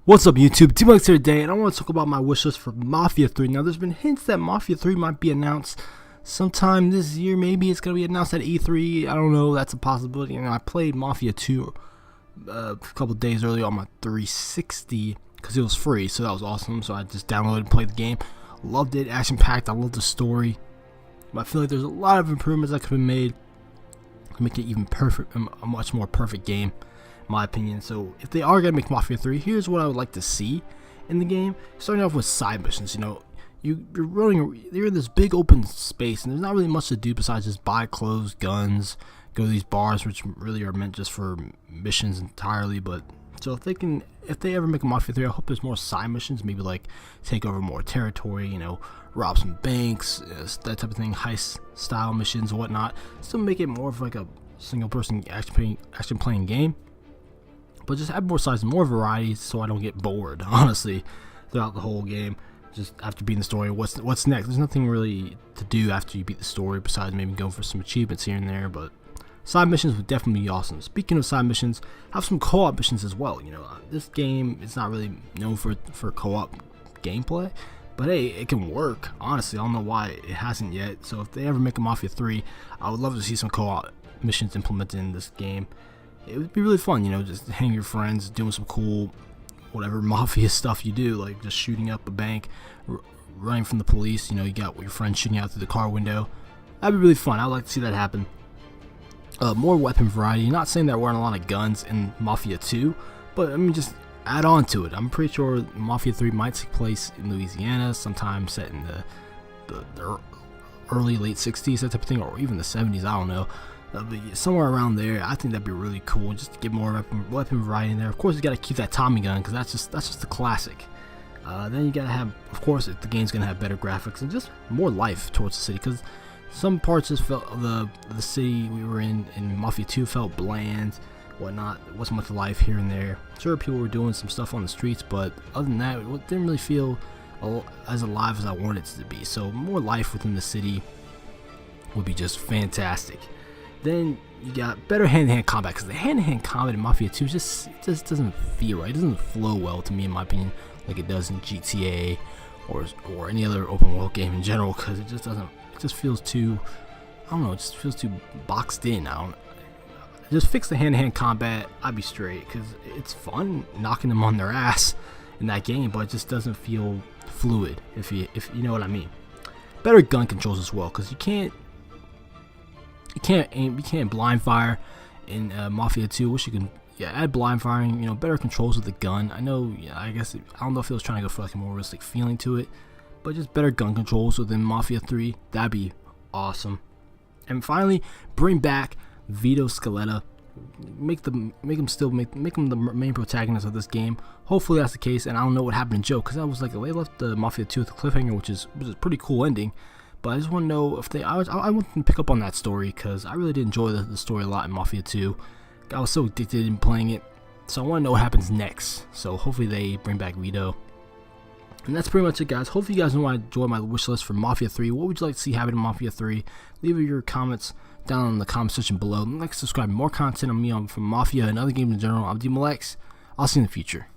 What's up YouTube, T-Mux here today, and I want to talk about my wish list for Mafia 3. Now there's been hints that Mafia 3 might be announced sometime this year. Maybe it's going to be announced at E3, I don't know, that's a possibility. You know, I played Mafia 2 a couple days earlier on my 360 because it was free, so that was awesome. So I just downloaded and played the game, loved it, action-packed, I loved the story. But I feel like there's a lot of improvements that could be made to make it even perfect, a much more perfect game, my opinion. So if they are gonna make Mafia 3, here's what I would like to see in the game. Starting off with side missions. You know, you're in this big open space, and there's not really much to do besides just buy clothes, guns, go to these bars, which really are meant just for missions entirely. But so if they ever make a Mafia 3, I hope there's more side missions. Maybe like take over more territory. You know, rob some banks, that type of thing, heist style missions and whatnot. Still make it more of like a single person action playing game. But just add more sides, more variety, so I don't get bored, honestly, throughout the whole game. Just after beating the story, what's next? There's nothing really to do after you beat the story besides maybe going for some achievements here and there. But side missions would definitely be awesome. Speaking of side missions, have some co-op missions as well. You know, this game is not really known for co-op gameplay, but hey, it can work. Honestly, I don't know why it hasn't yet. So if they ever make a Mafia 3, I would love to see some co-op missions implemented in this game. It would be really fun, you know, just hanging with your friends, doing some cool, whatever mafia stuff you do, like just shooting up a bank, running from the police. You know, you got your friends shooting out through the car window. That'd be really fun. I'd like to see that happen. More weapon variety. Not saying there weren't a lot of guns in Mafia 2, but I mean, just add on to it. I'm pretty sure Mafia 3 might take place in Louisiana, sometime set in the early, late 60s, that type of thing, or even the 70s, I don't know. Somewhere around there. I think that'd be really cool, just to get more weapon variety in there. Of course, you got to keep that Tommy gun because that's just the classic. Then you gotta have, of course, the game's gonna have better graphics and just more life towards the city, because some parts just felt the city we were in Mafia 2 felt bland, whatnot. There wasn't much life here and there. Sure, people were doing some stuff on the streets, but other than that, it didn't really feel as alive as I wanted it to be. So more life within the city would be just fantastic. Then you got better hand-to-hand combat, because the hand-to-hand combat in Mafia 2 just doesn't feel right. It doesn't flow well to me, in my opinion, like it does in GTA or any other open world game in general, because it just doesn't. It just feels too, I don't know, it just feels too boxed in. Just fix the hand-to-hand combat, I'd be straight, because it's fun knocking them on their ass in that game, but it just doesn't feel fluid, if you know what I mean. Better gun controls as well, because you can't aim, you can't blind fire in Mafia 2. Wish you can, add blind firing. You know, better controls with the gun. I know, I guess I don't know if it was trying to go for like a more realistic feeling to it, but just better gun controls within Mafia 3. That'd be awesome. And finally, bring back Vito Scaletta. Make him the main protagonist of this game. Hopefully that's the case. And I don't know what happened to Joe, because that was like they left the Mafia 2 with a cliffhanger, which is a pretty cool ending. But I just want to know if I want them to pick up on that story, because I really did enjoy the story a lot in Mafia 2. I was so addicted in playing it, so I want to know what happens next. So hopefully they bring back Vito. And that's pretty much it, guys. Hopefully you guys know I enjoyed my wish list for Mafia 3. What would you like to see happen in Mafia 3? Leave your comments down in the comment section below. And like, subscribe. More content on me from Mafia and other games in general. I'm D-Malex. I'll see you in the future.